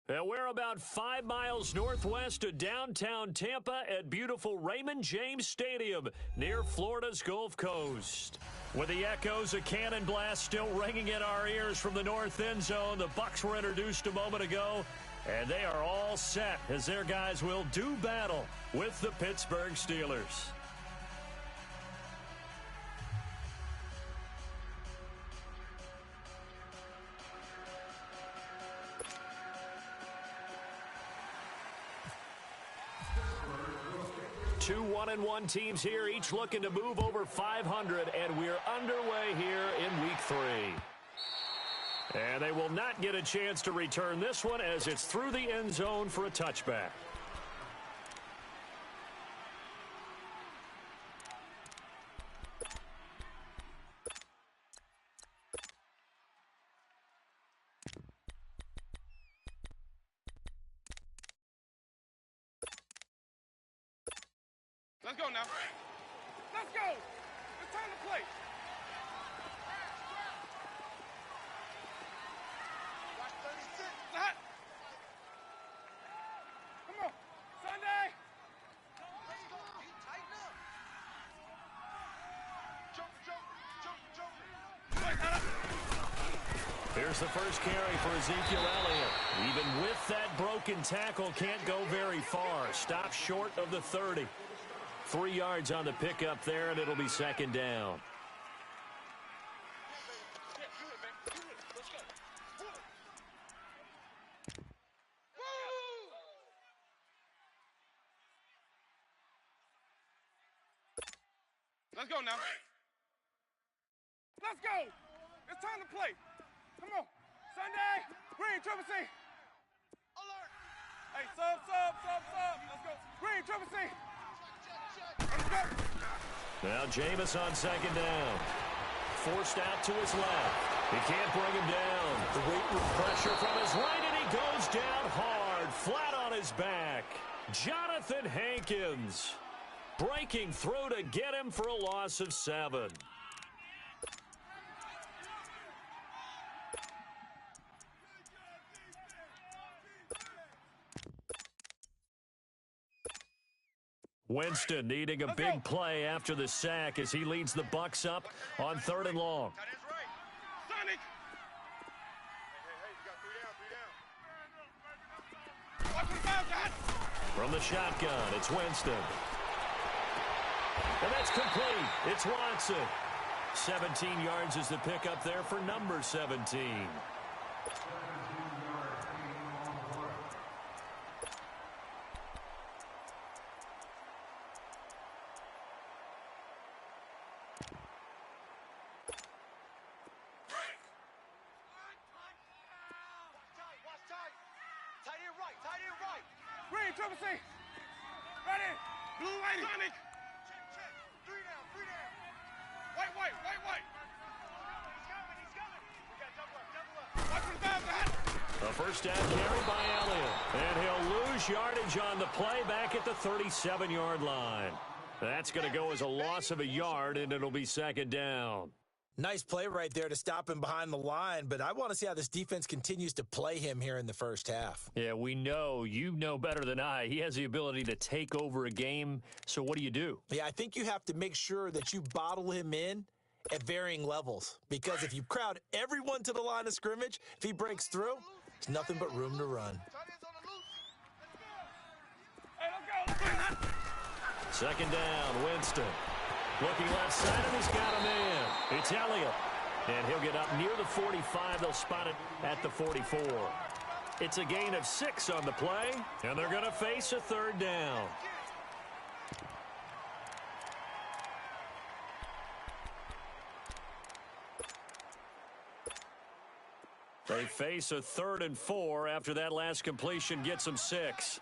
And we're about 5 miles northwest of downtown Tampa at beautiful Raymond James Stadium near Florida's Gulf Coast. With the echoes of cannon blast still ringing in our ears from the north end zone, the Bucs were introduced a moment ago, and they are all set as their guys will do battle with the Pittsburgh Steelers. Two 1-1 teams here, each looking to move over 500, and we're underway here in Week 3. And they will not get a chance to return this one as it's through the end zone for a touchback. Let's go now. Let's go. It's time to play. Watch 36. Hot. Come on. Sunday. Let's go. Tighten up. Jump, jump, jump, jump. Here's the first carry for Ezekiel Elliott. Even with that broken tackle, can't go very far. Stop short of the 30. 3 yards on the pickup there, and it'll be second down. Let's go now. Let's go. It's time to play. Come on. Sunday. Green, Triple C. Alert. Hey, sub. Let's go. Green, Triple C. Now Jameis on second down. Forced out to his left. He can't bring him down. The weight with pressure from his right, and he goes down hard, flat on his back. Jonathan Hankins breaking through to get him for a loss of 7. Winston needing a big play after the sack as he leads the Bucs up on 3rd and long. Sonic. From the shotgun, it's Winston. And that's complete. It's Watson. 17 yards is the pickup there for number 17. Green, Triple C. Ready. Blue, white, Sonic. Check. 3 down. White. He's coming. We got double up. Watch for the hot. A first down carry by Elliott. And he'll lose yardage on the play back at the 37-yard line. That's going to go as a loss of a yard, and it'll be second down. Nice play right there to stop him behind the line, but I want to see how this defense continues to play him here in the first half. Yeah, we know. You know better than I. He has the ability to take over a game, so what do? Yeah, I think you have to make sure that you bottle him in at varying levels, because if you crowd everyone to the line of scrimmage, if he breaks through, there's nothing but room to run. Second down, Winston. Looking left side, and he's got a man. It's Elliott. And he'll get up near the 45. They'll spot it at the 44. It's a gain of 6 on the play, and they're going to face a 3rd down. They face a 3rd and 4 after that last completion gets them 6.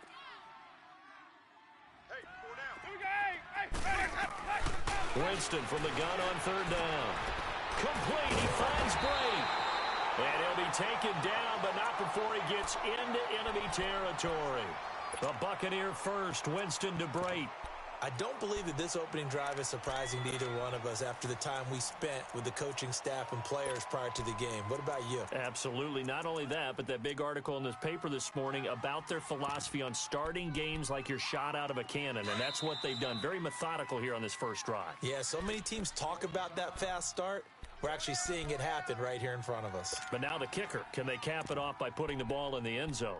Winston from the gun on 3rd down. Complete. He finds Bray. And he'll be taken down, but not before he gets into enemy territory. The Buccaneer first, Winston to Bray. I don't believe that this opening drive is surprising to either one of us after the time we spent with the coaching staff and players prior to the game. What about you? Absolutely. Not only that, but that big article in this paper this morning about their philosophy on starting games like you're shot out of a cannon, and that's what they've done. Very methodical here on this first drive. Yeah, so many teams talk about that fast start. We're actually seeing it happen right here in front of us. But now the kicker. Can they cap it off by putting the ball in the end zone?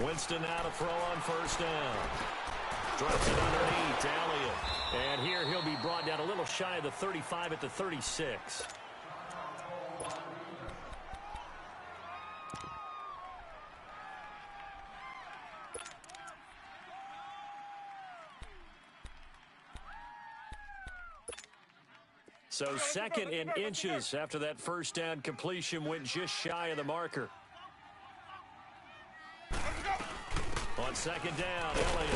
Winston now to throw on first down. Drops it underneath to Elliott. And here he'll be brought down a little shy of the 35 at the 36. So second in inches after that first down completion went just shy of the marker. On second down, Elliott.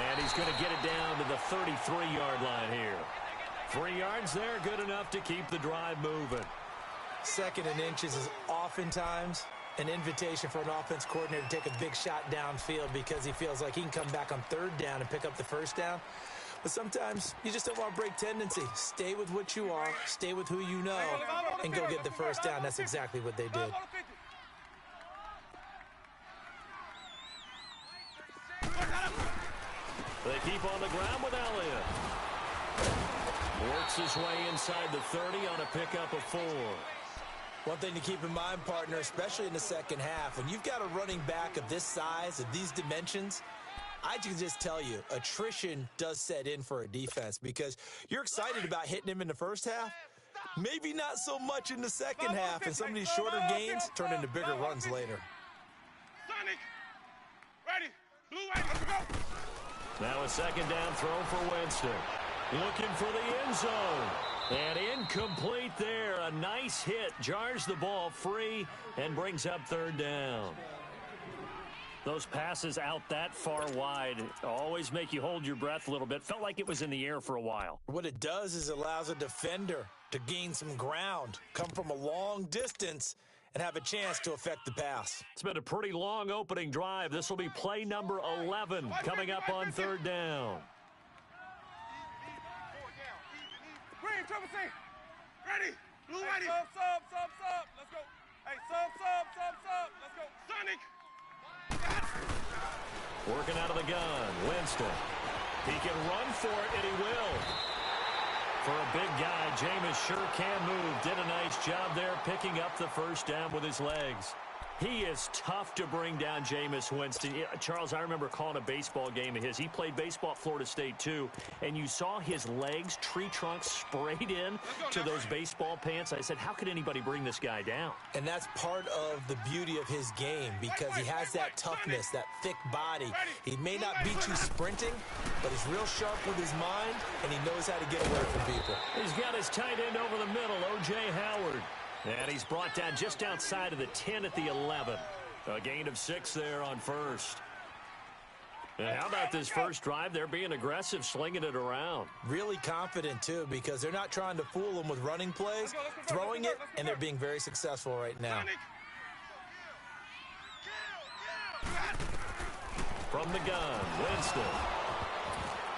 And he's going to get it down to the 33-yard line here. 3 yards there, good enough to keep the drive moving. Second in inches is oftentimes an invitation for an offense coordinator to take a big shot downfield because he feels like he can come back on third down and pick up the first down. But sometimes you just don't want to break tendency. Stay with what you are, stay with who you know, and go get the first down. That's exactly what they did. They keep on the ground with Elliott. Works his way inside the 30 on a pickup of 4. One thing to keep in mind, partner, especially in the second half, when you've got a running back of this size, of these dimensions, I can just tell you, attrition does set in for a defense because you're excited about hitting him in the first half. Maybe not so much in the second half, and some of these shorter gains turn into bigger runs later. Sonic, ready, blue, ready, let's go. Now a second down throw for Winston. Looking for the end zone. And incomplete there. A nice hit. Jars the ball free and brings up third down. Those passes out that far wide always make you hold your breath a little bit. Felt like it was in the air for a while. What it does is it allows a defender to gain some ground, come from a long distance, and have a chance to affect the pass. It's been a pretty long opening drive. This will be play number 11 coming up on third down. Green, triple C. Ready, blue, ready. Sub. Let's go. Hey, sub. Let's go. Sonic. Working out of the gun, Winston. He can run for it, and he will. For a big guy, Jameis sure can move. Did a nice job there picking up the first down with his legs. He is tough to bring down, Jameis Winston. Charles, I remember calling a baseball game of his. He played baseball at Florida State, too, and you saw his legs, tree trunks sprayed in to those baseball pants. I said, how could anybody bring this guy down? And that's part of the beauty of his game because he has that toughness, that thick body. He may not beat you sprinting, but he's real sharp with his mind, and he knows how to get away from people. He's got his tight end over the middle, O.J. Howard. And he's brought down just outside of the 10 at the 11. A gain of 6 there on first. And how about this first drive? They're being aggressive, slinging it around. Really confident, too, because they're not trying to fool them with running plays, throwing it, and they're being very successful right now. From the gun, Winston.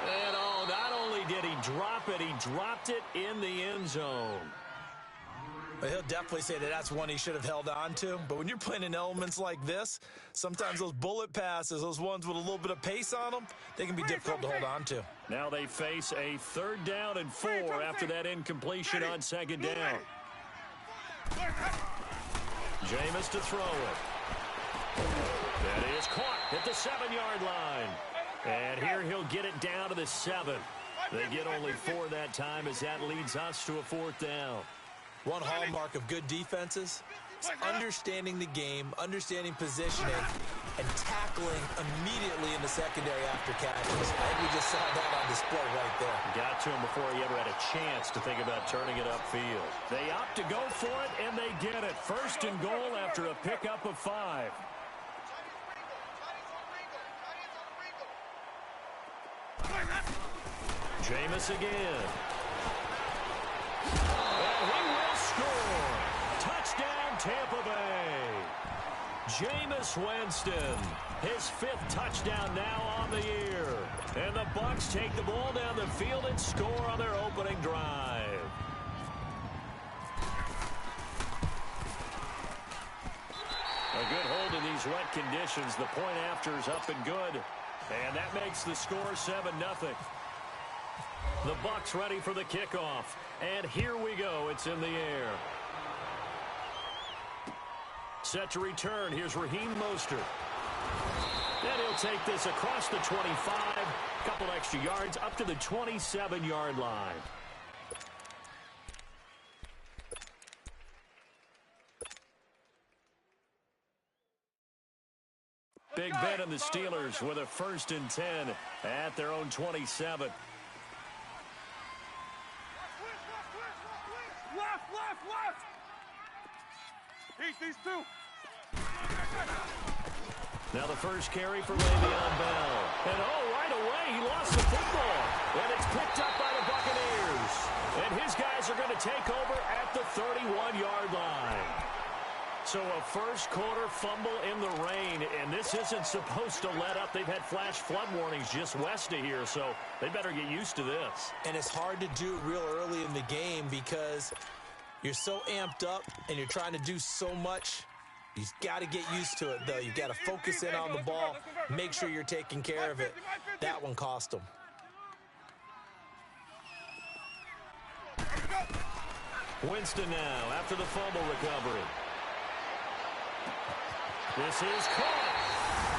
And not only did he drop it, he dropped it in the end zone. But he'll definitely say that that's one he should have held on to. But when you're playing in elements like this, sometimes those bullet passes, those ones with a little bit of pace on them, they can be difficult to hold on to. Now they face a 3rd down and 4 after that incompletion on second down. Jameis to throw it. That is caught at the 7-yard line. And here he'll get it down to the 7. They get only 4 that time as that leads us to a 4th down. One hallmark of good defenses is understanding the game, understanding positioning, and tackling immediately in the secondary after catches. I think we just saw that on display right there. Got to him before he ever had a chance to think about turning it upfield. They opt to go for it, and they get it. 1st and goal after a pickup of 5. Jameis again. And he will score. Touchdown, Tampa Bay. Jameis Winston, his 5th touchdown now on the year. And the Bucs take the ball down the field and score on their opening drive. A good hold in these wet conditions. The point after is up and good. And that makes the score 7-0. The Bucs ready for the kickoff. And here we go. It's in the air. Set to return. Here's Raheem Mostert. And he'll take this across the 25. A couple extra yards up to the 27-yard line. Big Ben and the Steelers with a 1st and 10 at their own 27. Left. These two. Now the first carry for Le'Veon Bell. And right away, he lost the football. And it's picked up by the Buccaneers. And his guys are going to take over at the 31-yard line. So a first quarter fumble in the rain, and this isn't supposed to let up. They've had flash flood warnings just west of here, so they better get used to this. And it's hard to do real early in the game because you're so amped up and you're trying to do so much. You've got to get used to it, though. You've got to focus in on the ball, make sure you're taking care of it. That one cost them. Winston now after the fumble recovery. This is caught.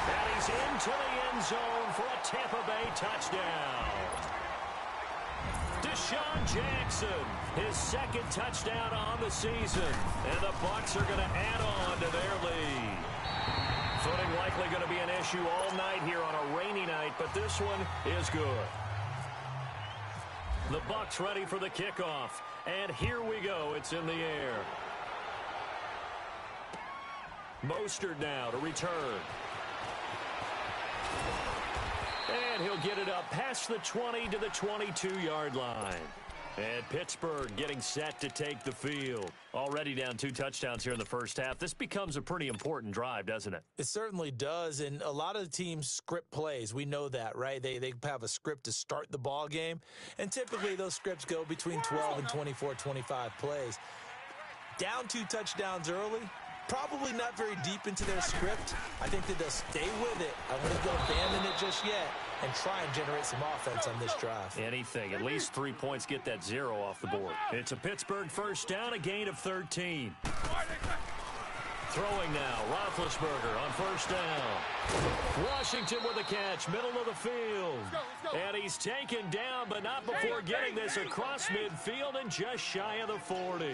And he's into the end zone for a Tampa Bay touchdown. Deshaun Jackson, his 2nd touchdown on the season. And the Bucs are going to add on to their lead. Footing likely going to be an issue all night here on a rainy night, but this one is good. The Bucs ready for the kickoff. And here we go. It's in the air. Mostert now to return. And he'll get it up past the 20 to the 22-yard line. And Pittsburgh getting set to take the field. Already down 2 touchdowns here in the first half. This becomes a pretty important drive, doesn't it? It certainly does, and a lot of the teams script plays. We know that, right? They have a script to start the ball game, and typically those scripts go between 12 and 24, 25 plays. Down 2 touchdowns early, probably not very deep into their script. I think that they'll stay with it. I wouldn't go abandon it just yet and try and generate some offense on this drive. Anything. At least 3 points, get that 0 off the board. It's a Pittsburgh first down, a gain of 13. Throwing now, Roethlisberger on first down. Washington with a catch, middle of the field. And he's taken down, but not before getting this across midfield and just shy of the 40.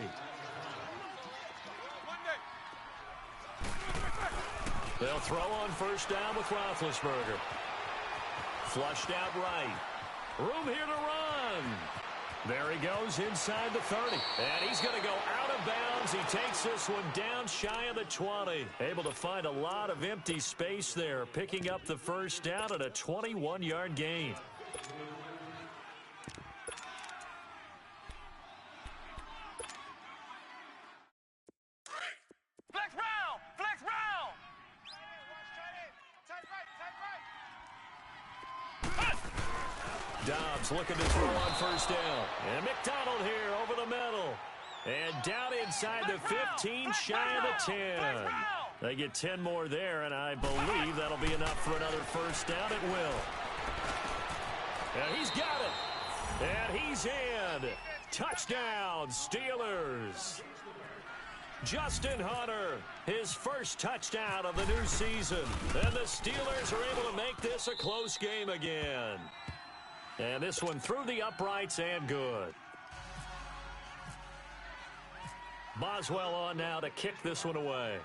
They'll throw on first down with Roethlisberger. Flushed out right. Room here to run. There he goes inside the 30. And he's going to go out of bounds. He takes this one down shy of the 20. Able to find a lot of empty space there, picking up the first down at a 21-yard gain. Dobbs looking to throw on first down. And McDonald here over the middle. And down inside the 15, shy of the 10. They get 10 more there, and I believe that'll be enough for another first down. It will. And he's got it. And he's in. Touchdown, Steelers. Justin Hunter, his first touchdown of the new season. And the Steelers are able to make this a close game again. And this one through the uprights and good. Boswell on now to kick this one away.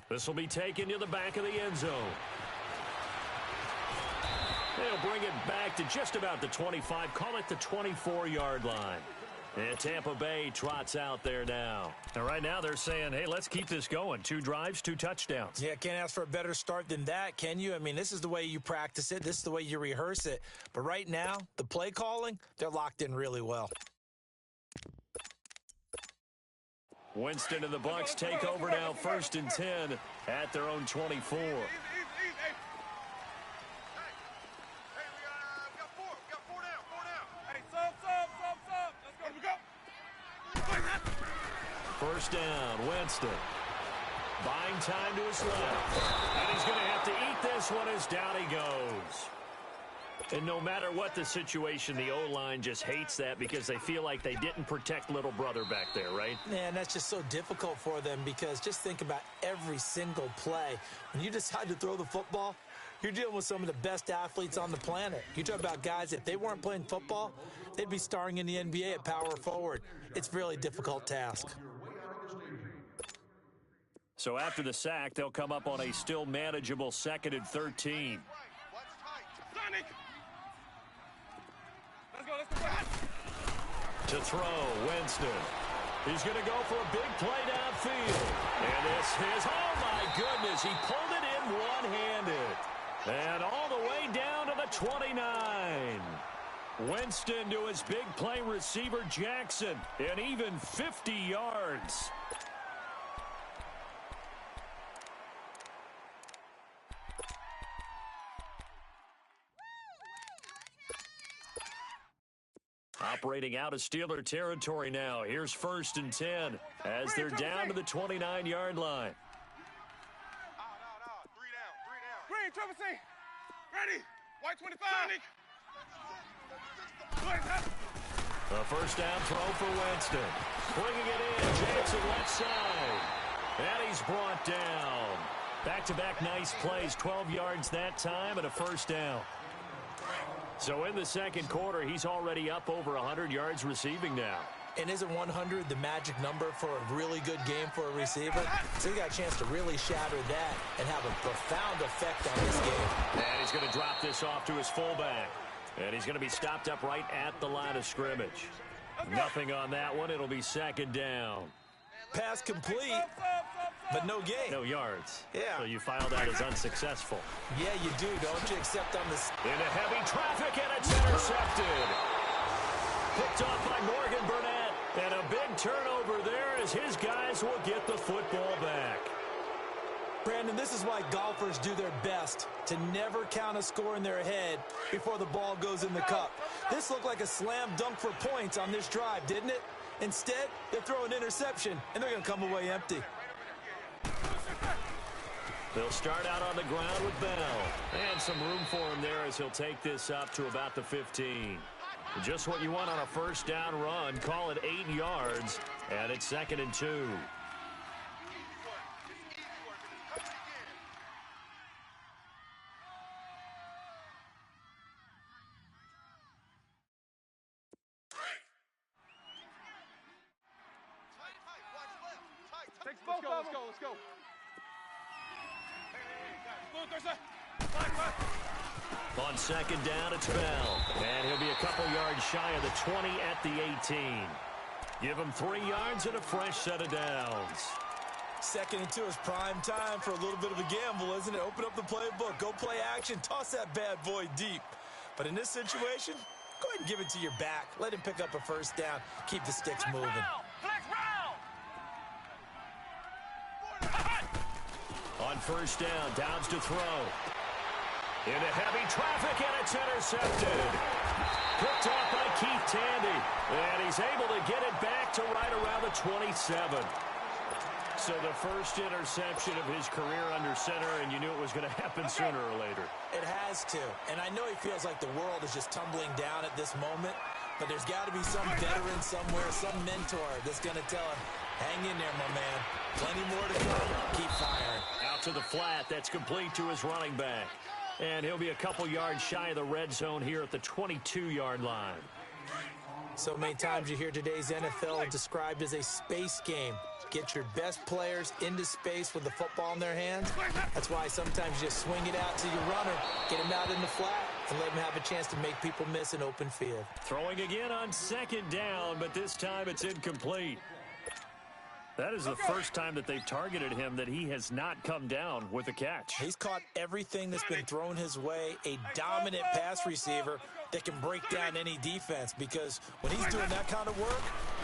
This will be taken to the back of the end zone. They'll bring it back to just about the 25, call it the 24-yard line. And Tampa Bay trots out there now. And right now they're saying, hey, let's keep this going. 2 drives, 2 touchdowns. Yeah, can't ask for a better start than that, can you? I mean, this is the way you practice it. This is the way you rehearse it. But right now, the play calling, they're locked in really well. Winston and the Bucs take over now, 1st and 10 at their own 24. First down, Winston. Buying time to his left. And he's going to have to eat this one as down he goes. And no matter what the situation, the O-line just hates that because they feel like they didn't protect little brother back there, right? Man, that's just so difficult for them because just think about every single play. When you decide to throw the football, you're dealing with some of the best athletes on the planet. You talk about guys, if they weren't playing football, they'd be starring in the NBA at power forward. It's a really difficult task. So after the sack, they'll come up on a still manageable 2nd and 13. To throw, Winston. He's going to go for a big play downfield. And this is, oh my goodness, he pulled it in one-handed. And all the way down to the 29. Winston to his big play receiver, Jackson, and even 50 yards. Operating out of Steeler territory now. Here's 1st and 10 as they're down to the 29-yard line. Three down. Green, triple C. Ready. White 25. A first down throw for Winston. Bringing it in. Jackson left side. And he's brought down. Back-to-back nice plays. 12 yards that time and a first down. So in the second quarter, he's already up over 100 yards receiving now. And isn't 100 the magic number for a really good game for a receiver? So he got a chance to really shatter that and have a profound effect on this game. And he's going to drop this off to his fullback. And he's going to be stopped up right at the line of scrimmage. Nothing on that one. It'll be 2nd down. Pass complete, but no gain. No yards. Yeah. So you file that as unsuccessful. Yeah, you do, don't you? Except on this. Into heavy traffic, and it's intercepted. Picked off by Morgan Burnett. And a big turnover there as his guys will get the football back. Brandon, this is why golfers do their best to never count a score in their head before the ball goes in the cup. This looked like a slam dunk for points on this drive, didn't it? Instead, they throw an interception, and they're going to come away empty. They'll start out on the ground with Bell. And some room for him there as he'll take this up to about the 15. Just what you want on a first down run. Call it 8 yards, and it's 2nd and 2. Let's go. On 2nd down, it's Bell. And he'll be a couple yards shy of the 20 at the 18. Give him 3 yards and a fresh set of downs. 2nd and 2 is prime time for a little bit of a gamble, isn't it? Open up the playbook, go play action, toss that bad boy deep. But in this situation, go ahead and give it to your back. Let him pick up a first down. Keep the sticks moving. On first down, Downs to throw. Into heavy traffic, and it's intercepted. Picked off by Keith Tandy. And he's able to get it back to right around the 27. So the first interception of his career under center, and you knew it was going to happen sooner or later. It has to. And I know he feels like the world is just tumbling down at this moment, but there's got to be some veteran somewhere, some mentor that's going to tell him, hang in there, my man. Plenty more to come. Keep firing. Out to the flat. That's complete to his running back. And he'll be a couple yards shy of the red zone here at the 22-yard line. So many times you hear today's NFL described as a space game. Get your best players into space with the football in their hands. That's why sometimes you just swing it out to your runner, get him out in the flat, and let him have a chance to make people miss an open field. Throwing again on second down, but this time it's incomplete. That is the first time that they've targeted him that he has not come down with a catch. He's caught everything that's been thrown his way, a dominant pass receiver that can break down any defense, because when he's doing that kind of work,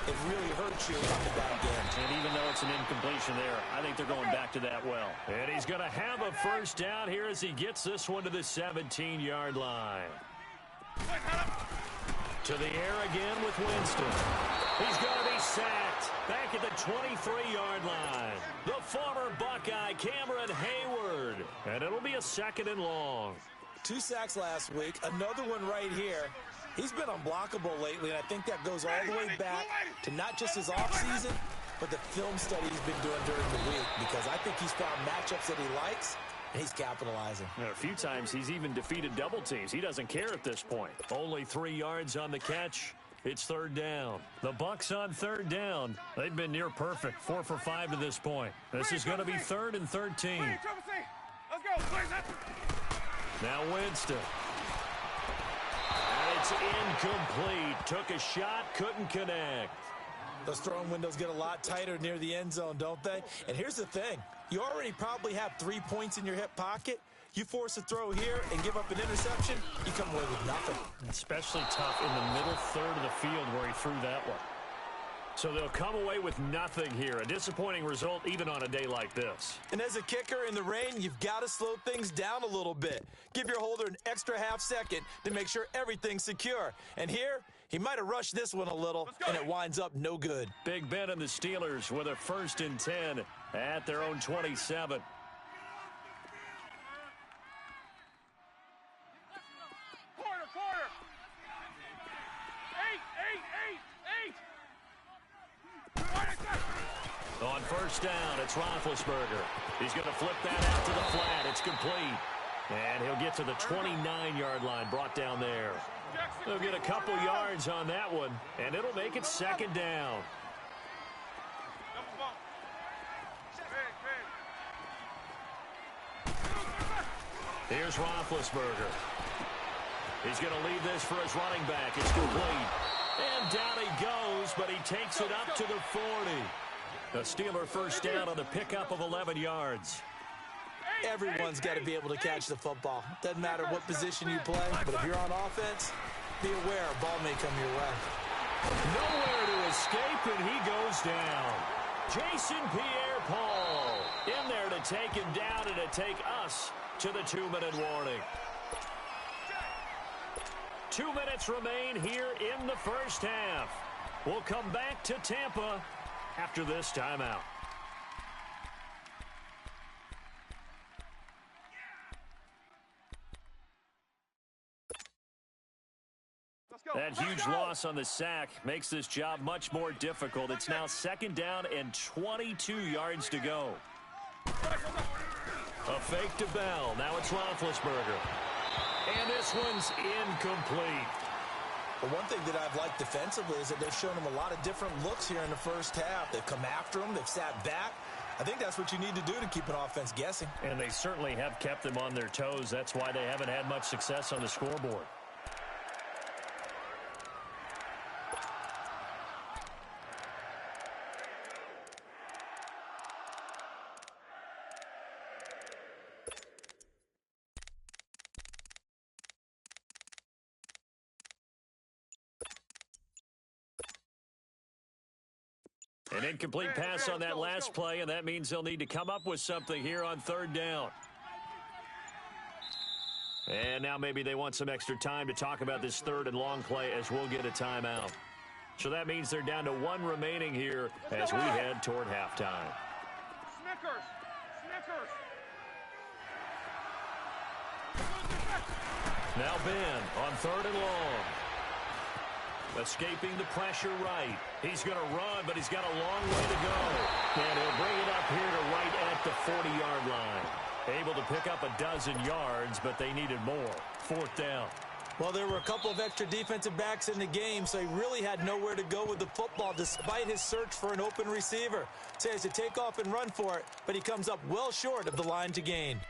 it really hurts you on the back end. And even though it's an incompletion there, I think they're going back to that well. And he's going to have a first down here as he gets this one to the 17-yard line. To the air again with Winston. He's going to be sacked back at the 23-yard line. The former Buckeye, Cameron Hayward. And it'll be a 2nd and long. 2 sacks last week, another one right here. He's been unblockable lately, and I think that goes all the way back to not just his offseason, but the film study he's been doing during the week, because I think he's found matchups that he likes, and he's capitalizing. A few times he's even defeated double teams. He doesn't care at this point. Only 3 yards on the catch. It's 3rd down. The Bucks on 3rd down. They've been near perfect. 4 for 5 to this point. This is going to be 3rd and 13. Let's go. Now Winston. And it's incomplete. Took a shot, couldn't connect. Those throwing windows get a lot tighter near the end zone, don't they? And here's the thing. You already probably have 3 points in your hip pocket. You force a throw here and give up an interception, you come away with nothing. Especially tough in the middle third of the field where he threw that one. So they'll come away with nothing here. A disappointing result even on a day like this. And as a kicker in the rain, you've got to slow things down a little bit. Give your holder an extra half second to make sure everything's secure. And here, he might have rushed this one a little, and it winds up no good. Big Ben and the Steelers with a 1st and 10 at their own 27. Quarter. 8. On 1st down, it's Roethlisberger. He's going to flip that out to the flat. It's complete. And he'll get to the 29-yard line, brought down there. They'll get a couple yards on that one, and it'll make it 2nd down. Here's Roethlisberger. He's going to leave this for his running back. It's complete. And down he goes, but he takes it up to the 40. A Steeler 1st down on the pickup of 11 yards. Everyone's got to be able to catch the football. Doesn't matter what position you play, but if you're on offense, be aware a ball may come your way. Nowhere to escape, and he goes down. Jason Pierre-Paul in there to take him down and to take us to the 2-minute warning. 2 minutes remain here in the 1st half. We'll come back to Tampa after this timeout. That huge loss on the sack makes this job much more difficult. It's now 2nd down and 22 yards to go. A fake to Bell. Now it's Roethlisberger. And this one's incomplete. But one thing that I've liked defensively is that they've shown him a lot of different looks here in the 1st half. They've come after him. They've sat back. I think that's what you need to do to keep an offense guessing. And they certainly have kept them on their toes. That's why they haven't had much success on the scoreboard. An incomplete pass on that last play, and that means they'll need to come up with something here on 3rd down. And now maybe they want some extra time to talk about this 3rd and long play as we'll get a timeout. So that means they're down to 1 remaining here as we head toward halftime. Snickers. Now Ben on 3rd and long. Escaping the pressure right. He's going to run, but he's got a long way to go. And he'll bring it up here to right at the 40-yard line. Able to pick up a dozen yards, but they needed more. 4th down. Well, there were a couple of extra defensive backs in the game, so he really had nowhere to go with the football despite his search for an open receiver. So he has to take off and run for it, but he comes up well short of the line to gain.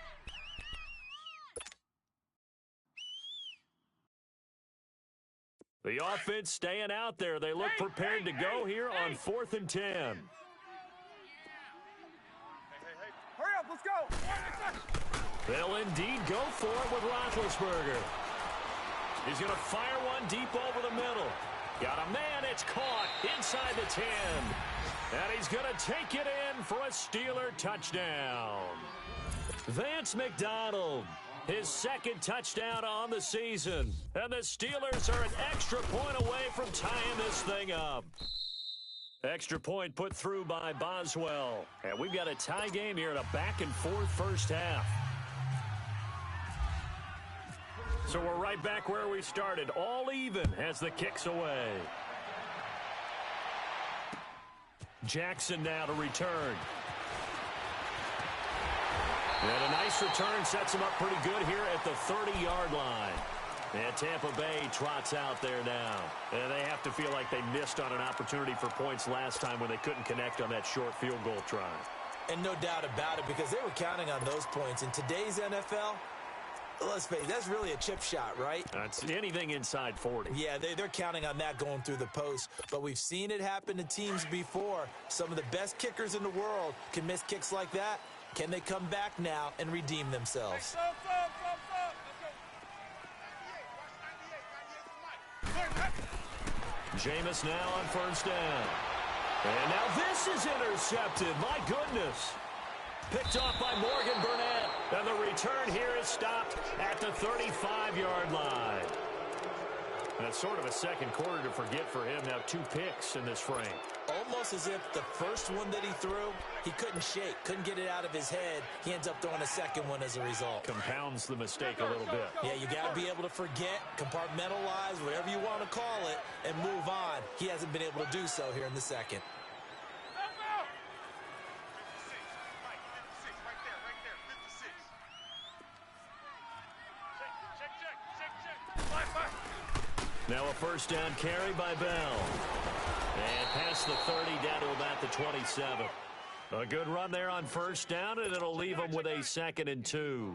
The offense staying out there. They look prepared to go here on 4th and 10. Hurry up, let's go. They'll indeed go for it with Roethlisberger. He's going to fire one deep over the middle. Got a man, it's caught inside the 10. And he's going to take it in for a Steeler touchdown. Vance McDonald, his second touchdown on the season. And the Steelers are an extra point away from tying this thing up. Extra point put through by Boswell. And we've got a tie game here in a back-and-forth first half. So we're right back where we started, all even as the kick's away. Jackson now to return. And a nice return sets him up pretty good here at the 30-yard line. And Tampa Bay trots out there now. And they have to feel like they missed on an opportunity for points last time when they couldn't connect on that short field goal try. And no doubt about it, because they were counting on those points. In today's NFL, let's face it, that's really a chip shot, right? That's anything inside 40. Yeah, they're counting on that going through the post. But we've seen it happen to teams before. Some of the best kickers in the world can miss kicks like that. Can they come back now and redeem themselves? Jameis now on first down. And now this is intercepted. My goodness. Picked off by Morgan Burnett. And the return here is stopped at the 35-yard line. That's sort of a second quarter to forget for him. Now 2 picks in this frame. Almost as if the first one that he threw, he couldn't shake, couldn't get it out of his head. He ends up throwing a second one as a result. Compounds the mistake a little bit. Yeah, you got to be able to forget, compartmentalize, whatever you want to call it, and move on. He hasn't been able to do so here in the second. Now a first down carry by Bell. And past the 30 down to about the 27. A good run there on first down, and it'll leave them with a 2nd and 2.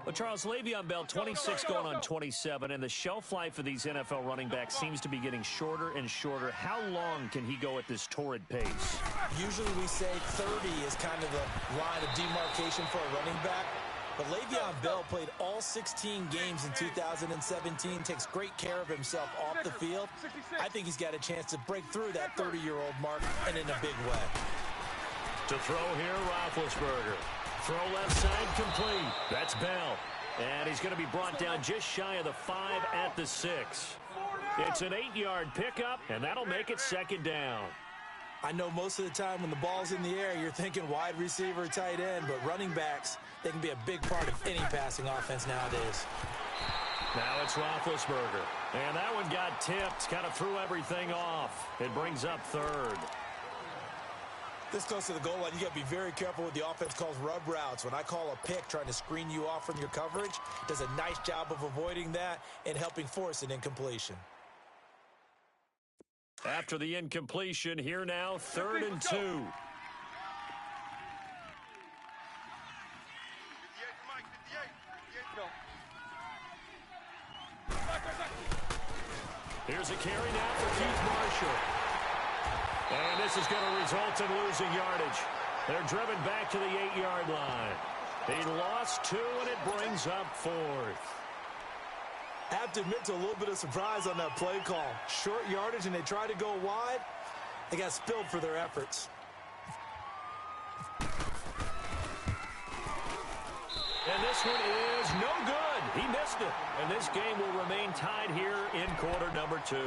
Well, Charles, Le'Veon Bell, 26 going on 27, and the shelf life of these NFL running backs seems to be getting shorter and shorter. How long can he go at this torrid pace? Usually we say 30 is kind of the line of demarcation for a running back. But Le'Veon Bell played all 16 games in 2017, takes great care of himself off the field. I think he's got a chance to break through that 30-year-old mark, and in a big way. To throw here, Roethlisberger. Throw left side complete. That's Bell. And he's going to be brought down just shy of the 5 at the 6. It's an 8-yard pickup, and that'll make it 2nd down. I know most of the time when the ball's in the air, you're thinking wide receiver, tight end, but running backs, they can be a big part of any passing offense nowadays. Now it's Roethlisberger. And that one got tipped, kind of threw everything off. It brings up 3rd. This close to the goal line, you got to be very careful with the offense calls rub routes. When I call a pick trying to screen you off from your coverage, does a nice job of avoiding that and helping force an incompletion. After the incompletion, here now, 3rd and 2. Here's a carry now for Keith Marshall. And this is going to result in losing yardage. They're driven back to the 8-yard line. He lost 2, and it brings up 4th. I have to admit to a little bit of surprise on that play call. Short yardage, and they tried to go wide. They got spilled for their efforts. And this one is no good. He missed it. And this game will remain tied here in quarter number 2.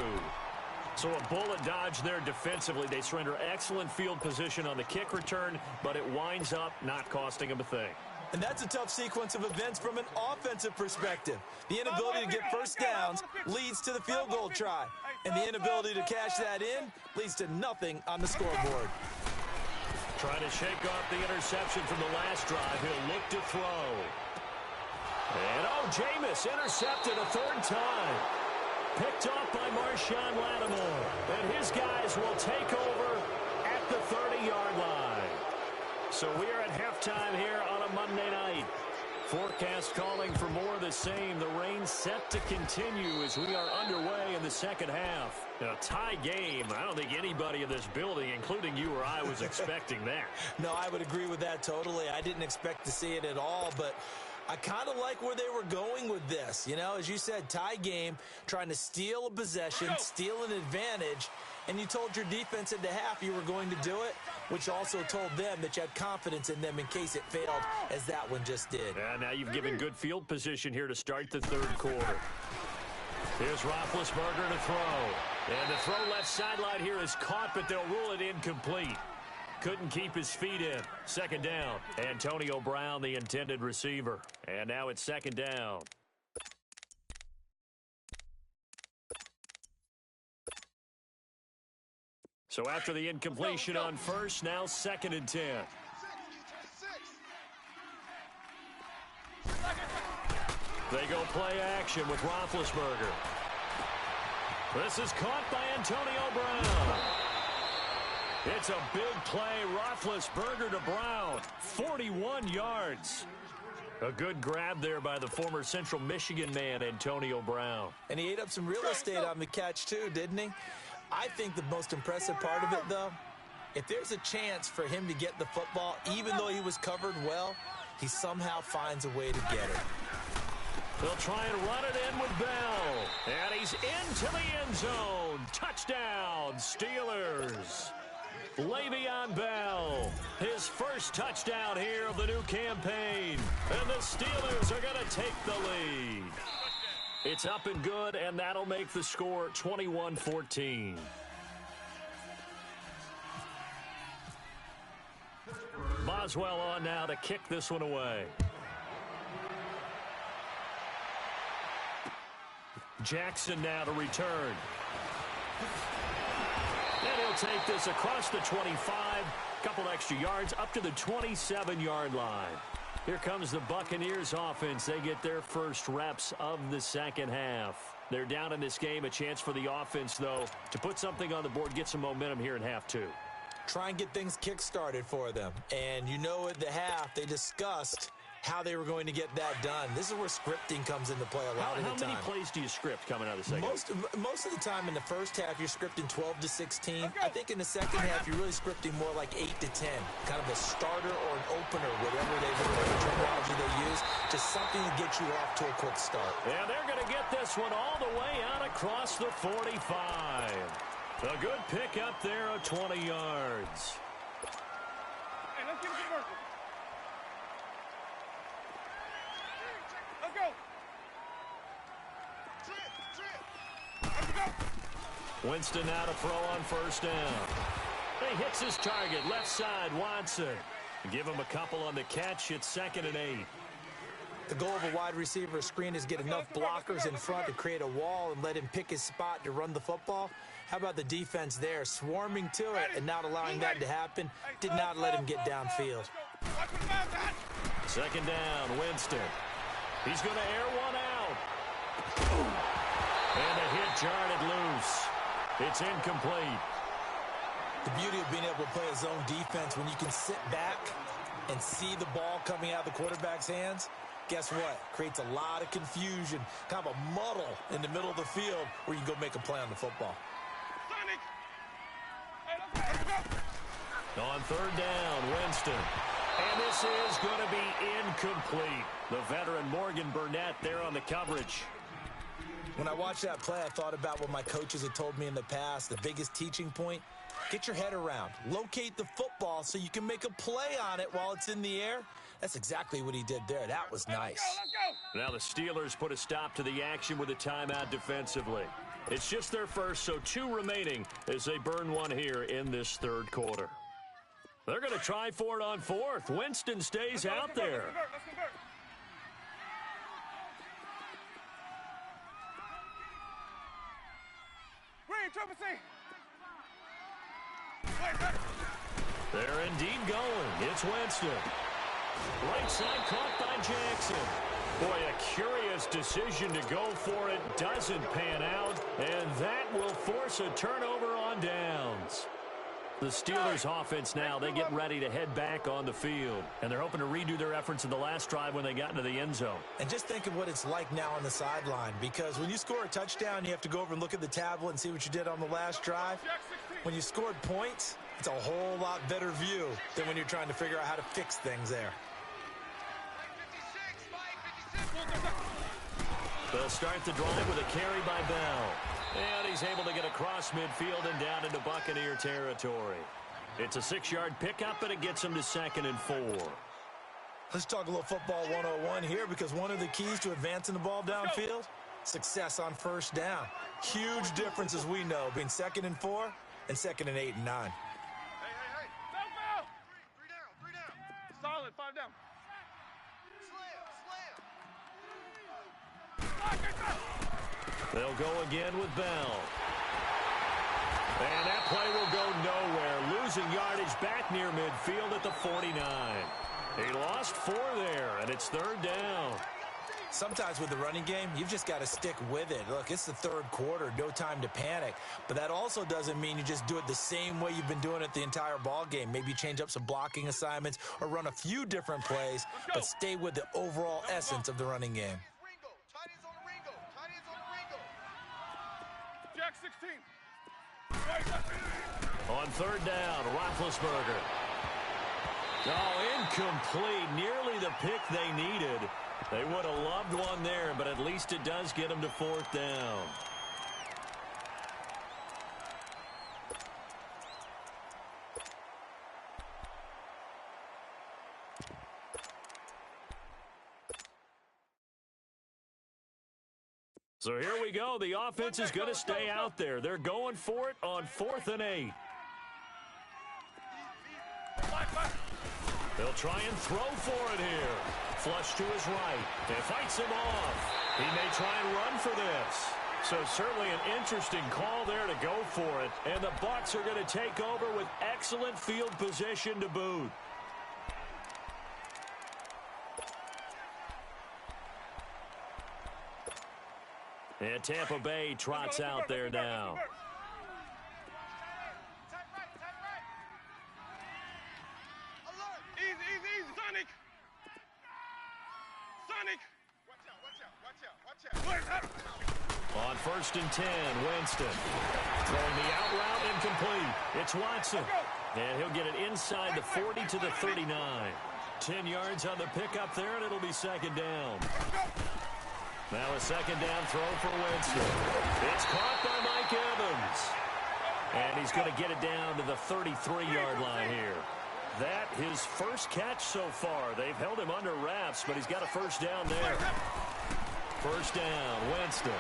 So a bullet dodge there defensively. They surrender excellent field position on the kick return, but it winds up not costing them a thing. And that's a tough sequence of events from an offensive perspective. The inability to get first downs leads to the field goal try. And the inability to cash that in leads to nothing on the scoreboard. Trying to shake off the interception from the last drive. He'll look to throw. And Jameis intercepted a 3rd time. Picked off by Marshawn Lattimore. And his guys will take over at the 30-yard line. So we are at halftime here on a Monday night. Forecast calling for more of the same. The rain set to continue as we are underway in the second half. A tie game. I don't think anybody in this building, including you or I, was expecting that. No, I would agree with that totally. I didn't expect to see it at all, but I kind of like where they were going with this. You know, as you said, tie game, trying to steal a possession, steal an advantage, and you told your defense at the half you were going to do it, which also told them that you had confidence in them in case it failed, as that one just did. And now you've given good field position here to start the third quarter. Here's Roethlisberger to throw. And the throw left sideline here is caught, but they'll rule it incomplete. Couldn't keep his feet in. Second down. Antonio Brown, the intended receiver. And now it's second down. So after the incompletion on first, now second and 10. They go play action with Roethlisberger. This is caught by Antonio Brown. It's a big play. Roethlisberger to Brown. 41 yards. A good grab there by the former Central Michigan man, Antonio Brown. And he ate up some real estate on the catch, too, didn't he? I think the most impressive part of it, though, if there's a chance for him to get the football, even though he was covered well, he somehow finds a way to get it. They'll try and run it in with Bell. And he's into the end zone. Touchdown, Steelers. Le'Veon Bell, his first touchdown here of the new campaign. And the Steelers are going to take the lead. It's up and good, and that'll make the score 21-14. Boswell on now to kick this one away. Jackson now to return. And he'll take this across the 25, couple extra yards, up to the 27-yard line. Here comes the Buccaneers offense. They get their first reps of the second half. They're down in this game. A chance for the offense, though, to put something on the board, get some momentum here in half two. Try and get things kick-started for them. And you know at the half, they discussed how they were going to get that done. This is where scripting comes into play a lot of the time. How many plays do you script coming out of the second? Most of the time in the first half, you're scripting 12 to 16. I think in the second half, you're really scripting more like 8 to 10. Kind of a starter or an opener, whatever terminology they use. Just something to get you off to a quick start. And they're going to get this one all the way out across the 45. A good pick up there of 20 yards. Hey, let's get it working. Let's go. Let's go. Winston now to throw on first down. He hits his target, left side, Watson. Give him a couple on the catch. It's second and 8. The goal of a wide receiver screen is get enough blockers in front to create a wall and let him pick his spot to run the football. How about the defense there, swarming to it and not allowing that to happen? Did not let him get downfield. Second down, Winston. He's going to air one out. And the hit jarred it loose. It's incomplete. The beauty of being able to play a zone defense when you can sit back and see the ball coming out of the quarterback's hands, guess what? Creates a lot of confusion, kind of a muddle in the middle of the field where you can go make a play on the football. On third down, Winston. And this is going to be incomplete. The veteran Morgan Burnett there on the coverage. When I watched that play, I thought about what my coaches had told me in the past. The biggest teaching point, get your head around. Locate the football so you can make a play on it while it's in the air. That's exactly what he did there. That was nice. Let's go. Now the Steelers put a stop to the action with a timeout defensively. It's just their first, so 2 remaining as they burn one here in this third quarter. They're going to try for it on fourth. Winston stays out there. Let's convert. Green, triple C. They're indeed going. It's Winston. Right side caught by Jackson. Boy, a curious decision to go for it. Doesn't pan out, and that will force a turnover on downs. The Steelers offense now, they get ready to head back on the field. And they're hoping to redo their efforts in the last drive when they got into the end zone. And just think of what it's like now on the sideline, because when you score a touchdown, you have to go over and look at the tablet and see what you did on the last drive. When you scored points, it's a whole lot better view than when you're trying to figure out how to fix things there. They'll start the drive with a carry by Bell. And he's able to get across midfield and down into Buccaneer territory. It's a 6-yard pickup, and it gets him to 2nd and 4. Let's talk a little football 101 here, because one of the keys to advancing the ball downfield, success on first down. Huge difference, as we know, between 2nd and 4 and 2nd and 8 and 9. Hey. Foul. Three down. Solid, 5 down. They'll go again with Bell. And that play will go nowhere. Losing yardage back near midfield at the 49. He lost 4 there, and it's 3rd down. Sometimes with the running game, you've just got to stick with it. Look, it's the 3rd quarter, no time to panic. But that also doesn't mean you just do it the same way you've been doing it the entire ball game. Maybe change up some blocking assignments or run a few different plays, but stay with the overall essence of the running game. Jack 16. On 3rd down, Roethlisberger. Oh, incomplete. Nearly the pick they needed. They would have loved one there, but at least it does get them to 4th down. So here we go. The offense is going to stay out there. They're going for it on 4th and 8. They'll try and throw for it here. Flush to his right. It fights him off. He may try and run for this. So certainly an interesting call there to go for it. And the Bucs are going to take over with excellent field position to boot. And Tampa Bay trots out there now. Easy, Sonic. Watch out. On 1st and 10, Winston. Throwing the out route, incomplete. It's Watson. And he'll get it inside the 40 to the 39. 10 yards on the pickup there, and it'll be 2nd down. Now a 2nd down throw for Winston. It's caught by Mike Evans. And he's going to get it down to the 33-yard line here. That his first catch so far. They've held him under wraps, but he's got a 1st down there. 1st down, Winston.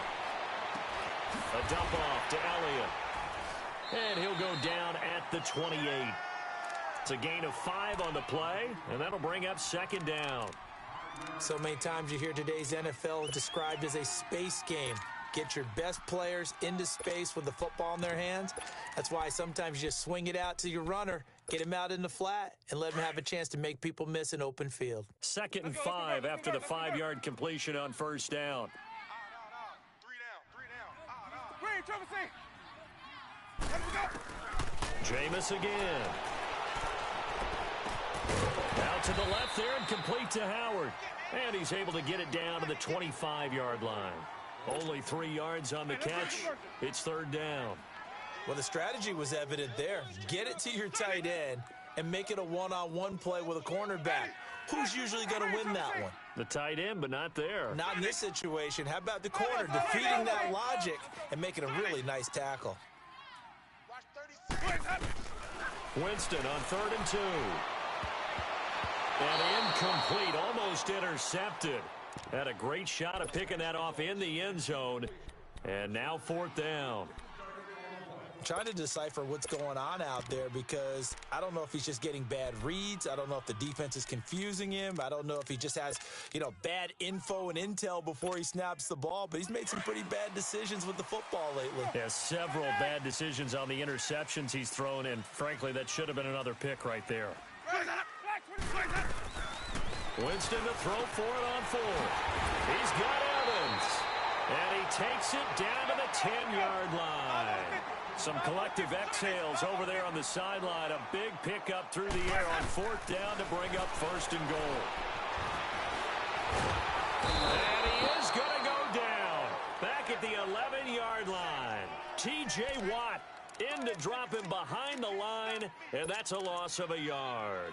A dump off to Elliott. And he'll go down at the 28. It's a gain of 5 on the play, and that'll bring up 2nd down. So many times you hear today's NFL described as a space game. Get your best players into space with the football in their hands. That's why sometimes you just swing it out to your runner, get him out in the flat, and let him have a chance to make people miss an open field. 2nd and 5 after the 5-yard completion on 1st down. 3 down. Jameis again. Out to the left there and complete to Howard. And he's able to get it down to the 25-yard line. Only 3 yards on the catch. It's 3rd down. Well, the strategy was evident there. Get it to your tight end and make it a one-on-one play with a cornerback. Who's usually going to win that one? The tight end, but not there. Not in this situation. How about the corner defeating that logic and making a really nice tackle? Winston on 3rd and 2. And incomplete, almost intercepted. Had a great shot of picking that off in the end zone. And now 4th down. I'm trying to decipher what's going on out there, because I don't know if he's just getting bad reads. I don't know if the defense is confusing him. I don't know if he just has, bad info and intel before he snaps the ball. But he's made some pretty bad decisions with the football lately. Yeah, several bad decisions on the interceptions he's thrown in. Frankly, that should have been another pick right there. Winston to throw for it on 4th. He's got Evans. And he takes it down to the 10-yard line. Some collective exhales over there on the sideline. A big pickup through the air on 4th down to bring up 1st and goal. And he is going to go down. Back at the 11-yard line. T.J. Watt in to drop him behind the line, and that's a loss of a yard.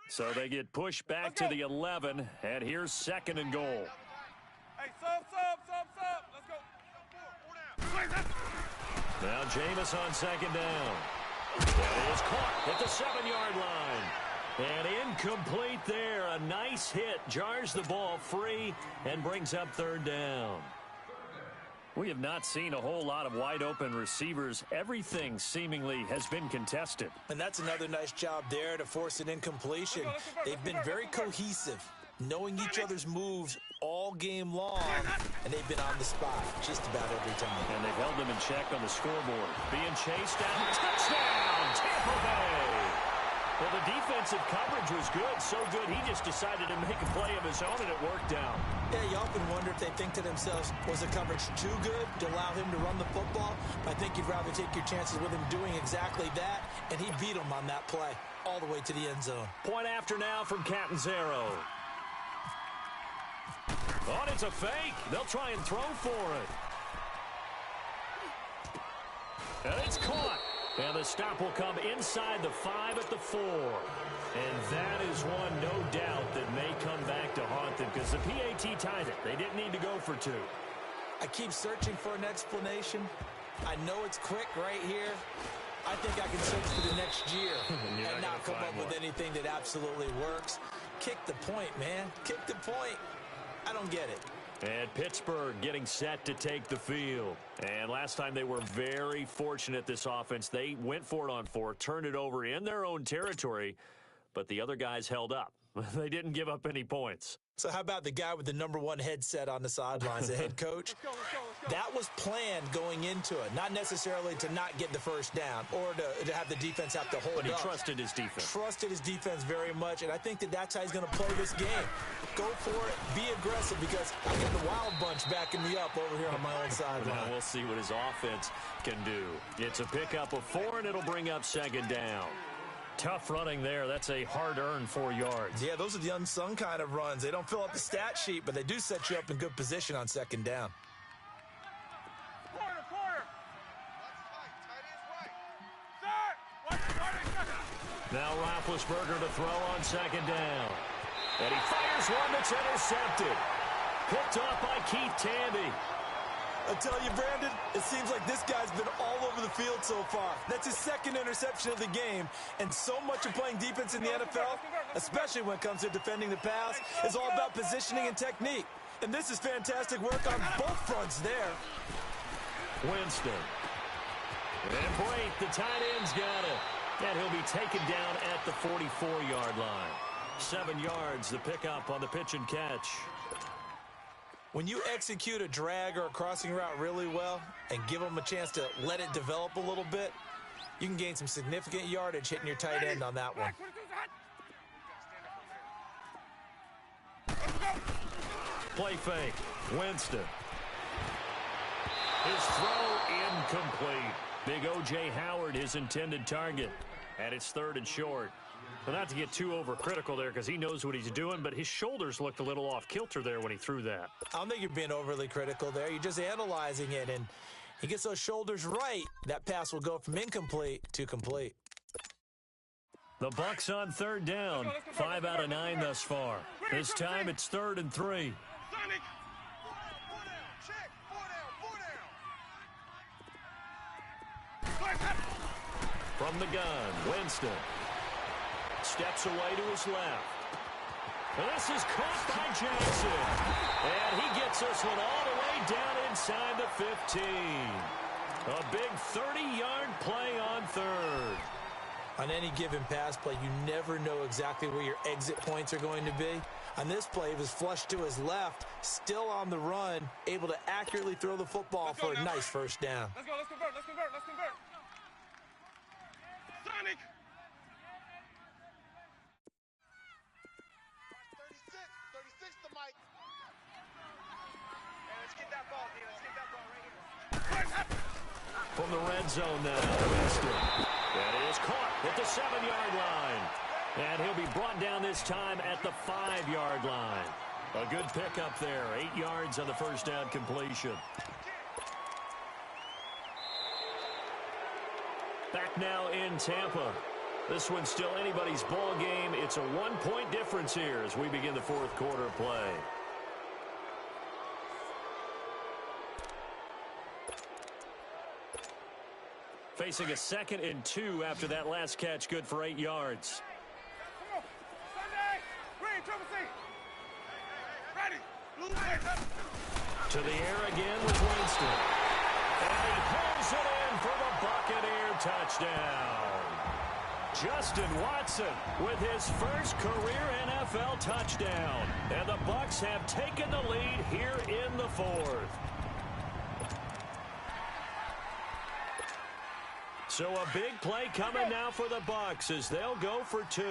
So they get pushed back to the 11, and here's 2nd and goal. Hey, sub. Let's go. Now Jameis on 2nd down. That is caught at the 7-yard line. And incomplete there. A nice hit. Jars the ball free and brings up 3rd down. We have not seen a whole lot of wide-open receivers. Everything seemingly has been contested. And that's another nice job there to force an incompletion. They've been very cohesive, knowing each other's moves all game long, and they've been on the spot just about every time. And they've held them in check on the scoreboard. Being chased down. Touchdown, Tampa Bay! Well, the defensive coverage was good, so good he just decided to make a play of his own, and it worked out. Yeah, you often wonder if they think to themselves, was the coverage too good to allow him to run the football? I think you'd rather take your chances with him doing exactly that, and he beat him on that play all the way to the end zone. Point after now from Catanzaro. Oh, and it's a fake. They'll try and throw for it. And it's caught. And the stop will come inside the 5 at the 4. And that is one, no doubt, that may come back to haunt them because the PAT tied it. They didn't need to go for 2. I keep searching for an explanation. I know it's quick right here. I think I can search for the next year and not come up with anything that absolutely works. Kick the point, man. Kick the point. I don't get it. And Pittsburgh getting set to take the field. And last time they were very fortunate, this offense. They went for it on 4, turned it over in their own territory, but the other guys held up. They didn't give up any points. So how about the guy with the #1 headset on the sidelines, the head coach? Let's go. That was planned going into it, not necessarily to not get the 1st down or to have the defense have to hold up. But he trusted his defense. Trusted his defense very much, and I think that's how he's going to play this game. Go for it, be aggressive, because I got the wild bunch backing me up over here on my own sideline. Now we'll see what his offense can do. It's a pickup of 4, and it'll bring up 2nd down. Tough running there. That's a hard-earned 4 yards. Yeah, those are the unsung kind of runs. They don't fill up the stat sheet, but they do set you up in good position on 2nd down. Quarter. Now Roethlisberger to throw on 2nd down. And he fires one that's intercepted. Picked off by Keith Tandy. I tell you, Brandon, it seems like this guy's been all over the field so far. That's his 2nd interception of the game. And so much of playing defense in the NFL, especially when it comes to defending the pass, is all about positioning and technique. And this is fantastic work on both fronts there. Winston. And Brate, the tight end's got it. And he'll be taken down at the 44-yard line. 7 yards, the pickup on the pitch and catch. When you execute a drag or a crossing route really well and give them a chance to let it develop a little bit, you can gain some significant yardage hitting your tight end on that one. Play fake. Winston. His throw incomplete. Big O.J. Howard, his intended target. And it's 3rd and short. Well, not to get too overcritical there because he knows what he's doing, but his shoulders looked a little off kilter there when he threw that. I don't think you're being overly critical there. You're just analyzing it, and he gets those shoulders right. That pass will go from incomplete to complete. The Bucs on 3rd down. 5 out of 9 thus far. This time it's 3rd and 3. From the gun, Winston. Steps away to his left. And this is caught by Jackson. And he gets this one all the way down inside the 15. A big 30-yard play on 3rd. On any given pass play, you never know exactly where your exit points are going to be. On this play, he was flushed to his left, still on the run, able to accurately throw the football for a nice 1st down. Let's convert. Sonic! 36 to Mike. From the red zone now, Winston. And it is caught at the 7-yard line. And he'll be brought down this time at the 5-yard line. A good pickup there, 8 yards on the first down completion. Back now in Tampa. This one's still anybody's ball game. It's a 1-point difference here as we begin the fourth quarter play. Facing a 2nd and 2 after that last catch, good for 8 yards. Come on. Sunday. Green, Triple C. Ready. Blue, To the air again with Winston. And he pulls it in for the Buccaneer touchdown. Justin Watson with his first career NFL touchdown. And the Bucs have taken the lead here in the fourth. So a big play coming now for the Bucs as they'll go for 2.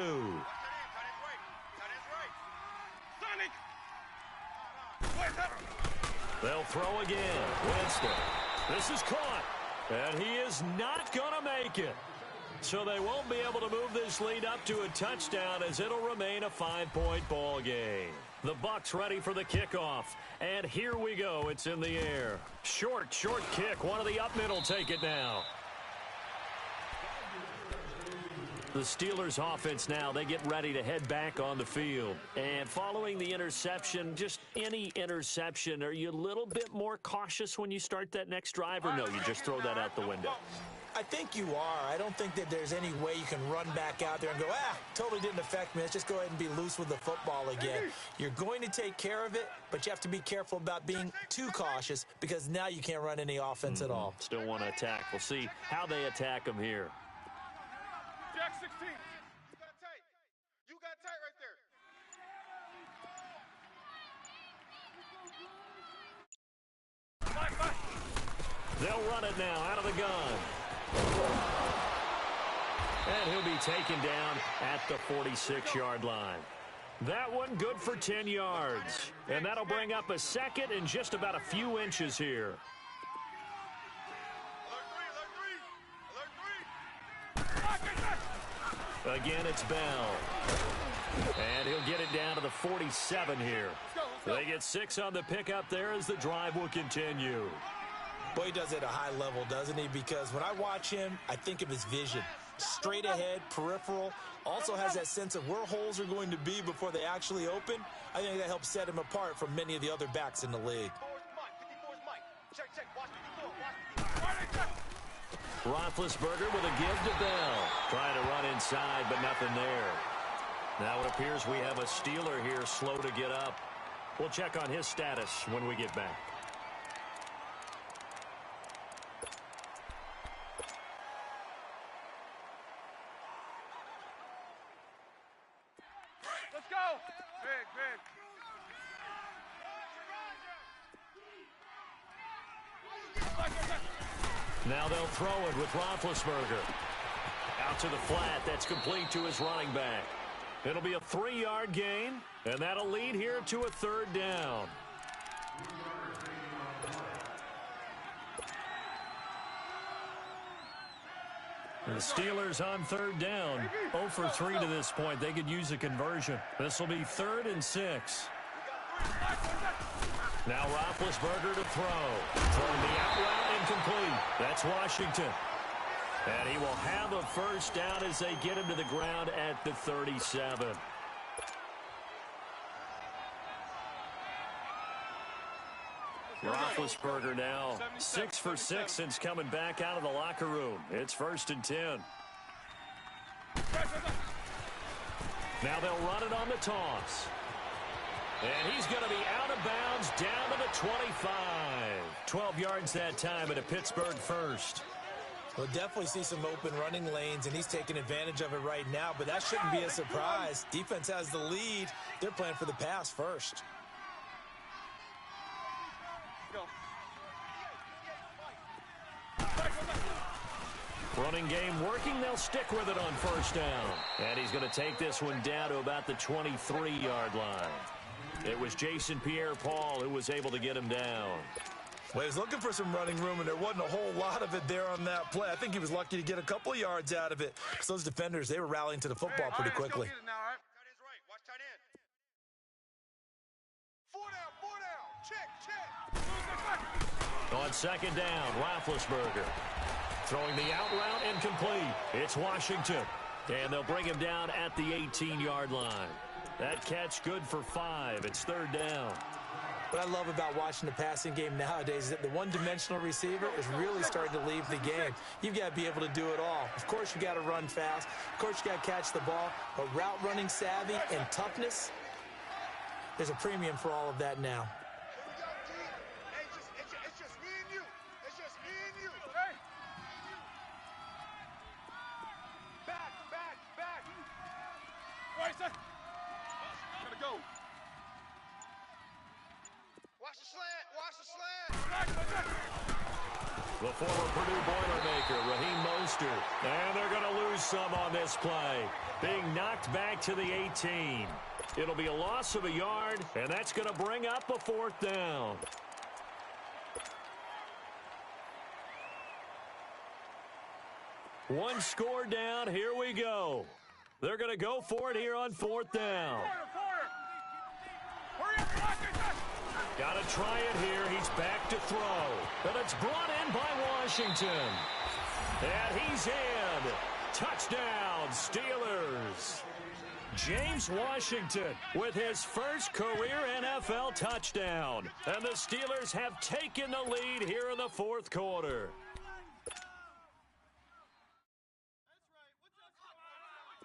They'll throw again. Winston. This is caught. And he is not going to make it. So they won't be able to move this lead up to a touchdown as it'll remain a 5-point ball game. The Bucs ready for the kickoff. And here we go. It's in the air. Short kick. One of the up middle take it now. The Steelers offense now, they get ready to head back on the field. And following the interception, just any interception, are you a little bit more cautious when you start that next drive, or no, you just throw that out the window? I think you are. I don't think that there's any way you can run back out there and go, totally didn't affect me. Let's just go ahead and be loose with the football again. You're going to take care of it, but you have to be careful about being too cautious because now you can't run any offense at all. Still want to attack. We'll see how they attack them here. Jack 16. You got tight right there. They'll run it now out of the gun. And he'll be taken down at the 46-yard line. That one good for 10 yards. And that'll bring up a 2nd and just about a few inches here. Again, it's Bell. And he'll get it down to the 47 here. They get 6 on the pickup there as the drive will continue. Boy, he does it at a high level, doesn't he? Because when I watch him, I think of his vision. Straight ahead, peripheral. Also has that sense of where holes are going to be before they actually open. I think that helps set him apart from many of the other backs in the league. Roethlisberger with a give to Bell. Trying to run inside, but nothing there. Now it appears we have a Steeler here slow to get up. We'll check on his status when we get back. Let's go. Big. Now they'll throw it with Roethlisberger. Out to the flat. That's complete to his running back. It'll be a 3-yard gain, and that'll lead here to a 3rd down. The Steelers on 3rd down. 0 for 3 to this point. They could use a conversion. This will be 3rd and 6. Now Roethlisberger to throw. Throwing the out route incomplete. That's Washington. And he will have a 1st down as they get him to the ground at the 37. Roethlisberger now 6 for 6 since coming back out of the locker room. It's 1st and 10. Now they'll run it on the toss. And he's going to be out of bounds down to the 25. 12 yards that time at a Pittsburgh 1st. We'll definitely see some open running lanes, and he's taking advantage of it right now, but that shouldn't be a surprise. Defense has the lead. They're playing for the pass first. Running game working. They'll stick with it on 1st down. And he's going to take this one down to about the 23-yard line. It was Jason Pierre-Paul who was able to get him down. Well, he was looking for some running room, and there wasn't a whole lot of it there on that play. I think he was lucky to get a couple of yards out of it. Because those defenders, they were rallying to the football pretty quickly. Now, all right? Tight end's right. Watch tight end. Four down. Check. On second down, Roethlisberger throwing the out route incomplete. It's Washington, and they'll bring him down at the 18-yard line. That catch good for 5. It's third down. What I love about watching the passing game nowadays is that the one-dimensional receiver is really starting to leave the game. You've got to be able to do it all. Of course, you got to run fast. Of course, you got to catch the ball. But route running savvy and toughness, there's a premium for all of that now. It's just me and you. It's just me and you. Hey. Back. Wait, son. Gotta go. Watch the slant. The former Purdue Boilermaker, Raheem Mostert. And they're going to lose some on this play. Being knocked back to the 18. It'll be a loss of a yard, and that's going to bring up a fourth down. One score down. Here we go. They're going to go for it here on fourth down. Hurry up, Washington. Got to try it here. He's back to throw. But it's brought in by Washington. And he's in. Touchdown, Steelers. James Washington with his first career NFL touchdown. And the Steelers have taken the lead here in the fourth quarter.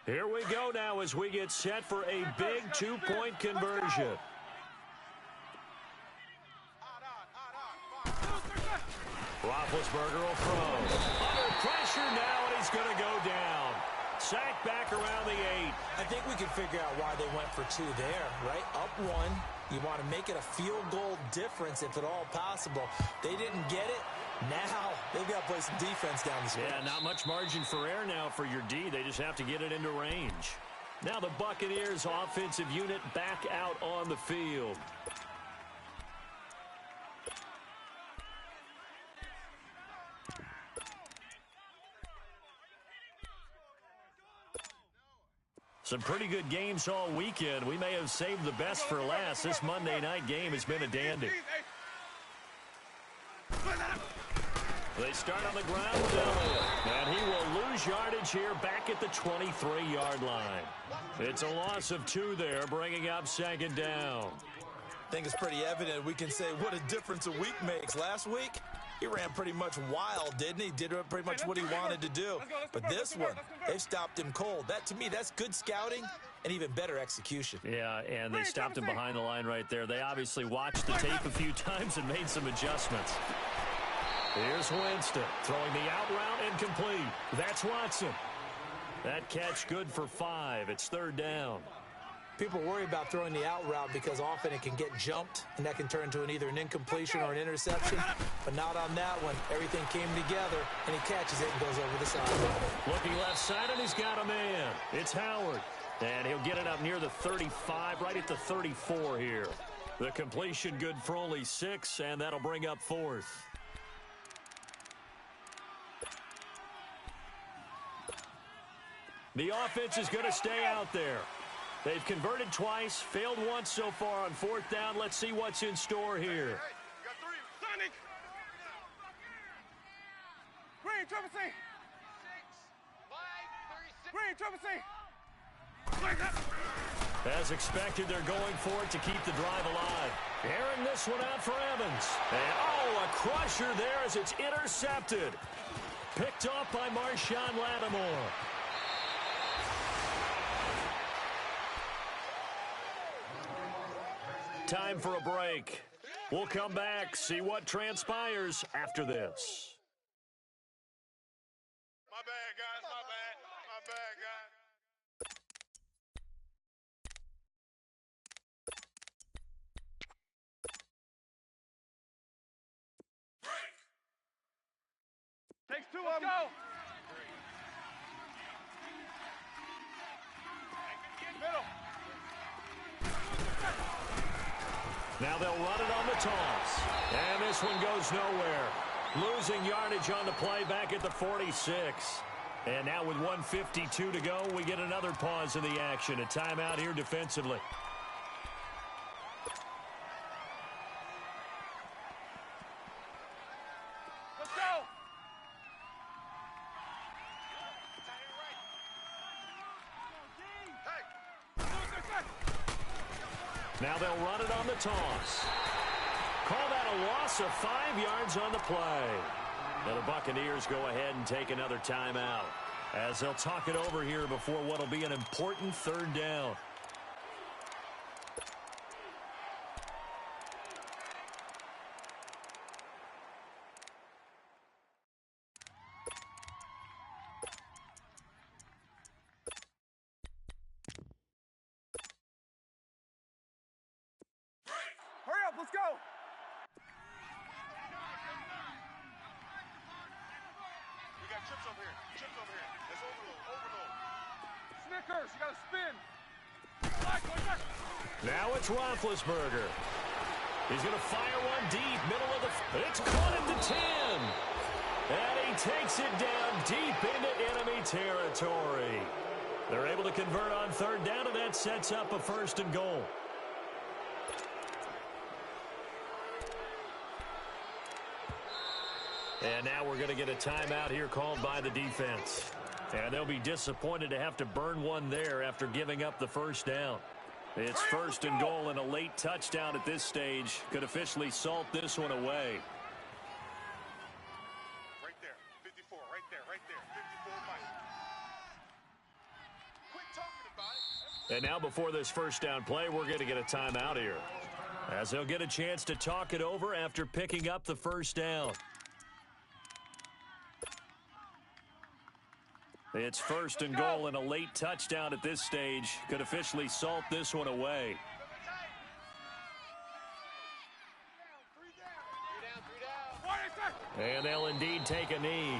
Here we go now as we get set for a big two-point conversion. Roethlisberger will throw. Under pressure now, and he's going to go down. Sack back around the 8. I think we can figure out why they went for 2 there, right? Up 1. You want to make it a field goal difference if at all possible. They didn't get it. Now they've got to play some defense down the stretch. Yeah, not much margin for error now for your D. They just have to get it into range. Now the Buccaneers offensive unit back out on the field. Some pretty good games all weekend. We may have saved the best for last. This Monday night game has been a dandy. They start on the ground with Elliott, and he will lose yardage here back at the 23-yard line. It's a loss of 2 there, bringing up second down. I think it's pretty evident. We can say what a difference a week makes. Last week, he ran pretty much wild, didn't he? Did pretty much what he wanted to do. But this one, they've stopped him cold. That, to me, that's good scouting and even better execution. Yeah, and they stopped him behind the line right there. They obviously watched the tape a few times and made some adjustments. Here's Winston throwing the out route incomplete. That's Watson. That catch good for 5. It's third down. People worry about throwing the out route because often it can get jumped, and that can turn into either an incompletion or an interception. But not on that one. Everything came together, and he catches it and goes over the sideline. Looking left side, and he's got a man. It's Howard. And he'll get it up near the 35, right at the 34 here. The completion good for only 6, and that'll bring up 4th. The offense is going to stay out there. They've converted twice, failed once so far on 4th down. Let's see what's in store here. Got 3. Sonic. Green, triple C. 6, 5, 36. Green, triple C. As expected, they're going for it to keep the drive alive. Airing this one out for Evans. And, a crusher there as it's intercepted. Picked off by Marshawn Lattimore. Time for a break. We'll come back, see what transpires after this. My bad, guys. My bad, guys. Break. Takes 2 of them. Go. Middle. Now they'll run it on the toss. And this one goes nowhere. Losing yardage on the play back at the 46. And now with 1:52 to go, we get another pause in the action. A timeout here defensively. Let's go. Now they'll run it on the toss. Call that a loss of 5 yards on the play. Now the Buccaneers go ahead and take another timeout as they'll talk it over here before what will be an important third down. Hurry up, let's go. We got trips over here. Trips over here. Let's overload. Snickers, you gotta spin. Now it's Roethlisberger. He's going to fire one deep, middle of the... It's caught at the 10. And he takes it down deep into enemy territory. They're able to convert on third down, and that sets up a 1st and goal. And now we're going to get a timeout here called by the defense. And they'll be disappointed to have to burn one there after giving up the 1st down. It's 1st and goal, and a late touchdown at this stage could officially salt this one away. Right there. 54. Right there. 54 Mike. Quit talking about it. And now before this 1st down play, we're going to get a timeout here, as they'll get a chance to talk it over after picking up the 1st down. It's 1st and goal, and a late touchdown at this stage could officially salt this one away. And they'll indeed take a knee.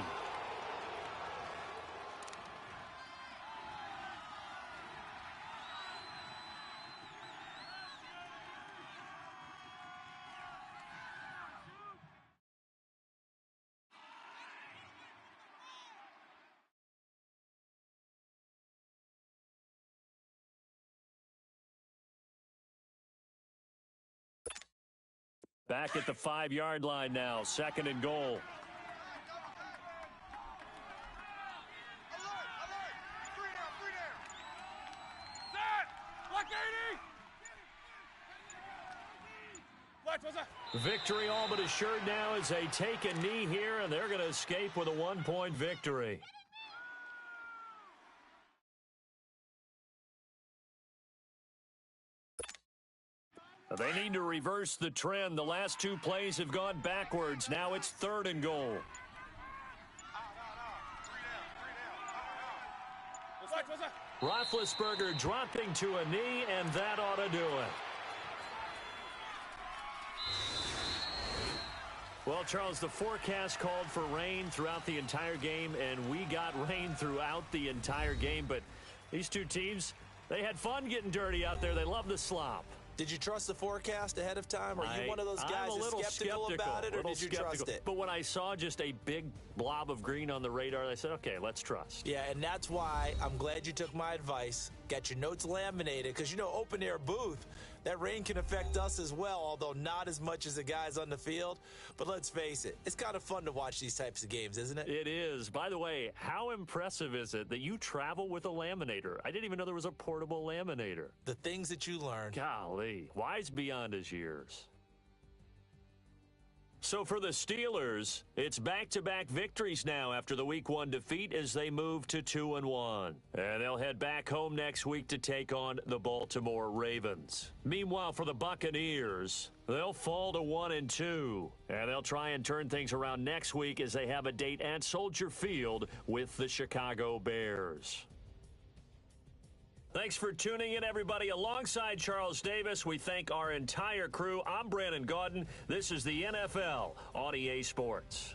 Back at the 5-yard line now, 2nd and goal. Alert. Three down. Set. Black 80. Black, what's that? Victory all but assured now as they take a knee here, and they're going to escape with a 1-point victory. They need to reverse the trend. The last 2 plays have gone backwards. Now it's 3rd and goal. What's that? Roethlisberger dropping to a knee, and that ought to do it. Well, Charles, the forecast called for rain throughout the entire game, and we got rain throughout the entire game. But these 2 teams, they had fun getting dirty out there. They love the slop. Did you trust the forecast ahead of time? Are you one of those guys that's skeptical about it, or did you trust it? But when I saw just a big blob of green on the radar, I said, okay, let's trust. Yeah, and that's why I'm glad you took my advice. Get your notes laminated, because, open-air booth, that rain can affect us as well, although not as much as the guys on the field. But let's face it, it's kind of fun to watch these types of games, isn't it? It is. By the way, how impressive is it that you travel with a laminator? I didn't even know there was a portable laminator. The things that you learn. Golly, wise beyond his years. So for the Steelers, it's back-to-back victories now after the Week 1 defeat as they move to 2-1. And they'll head back home next week to take on the Baltimore Ravens. Meanwhile, for the Buccaneers, they'll fall to 1-2. And they'll try and turn things around next week as they have a date at Soldier Field with the Chicago Bears. Thanks for tuning in, everybody. Alongside Charles Davis, we thank our entire crew. I'm Brandon Gaudin. This is the NFL on EA Sports.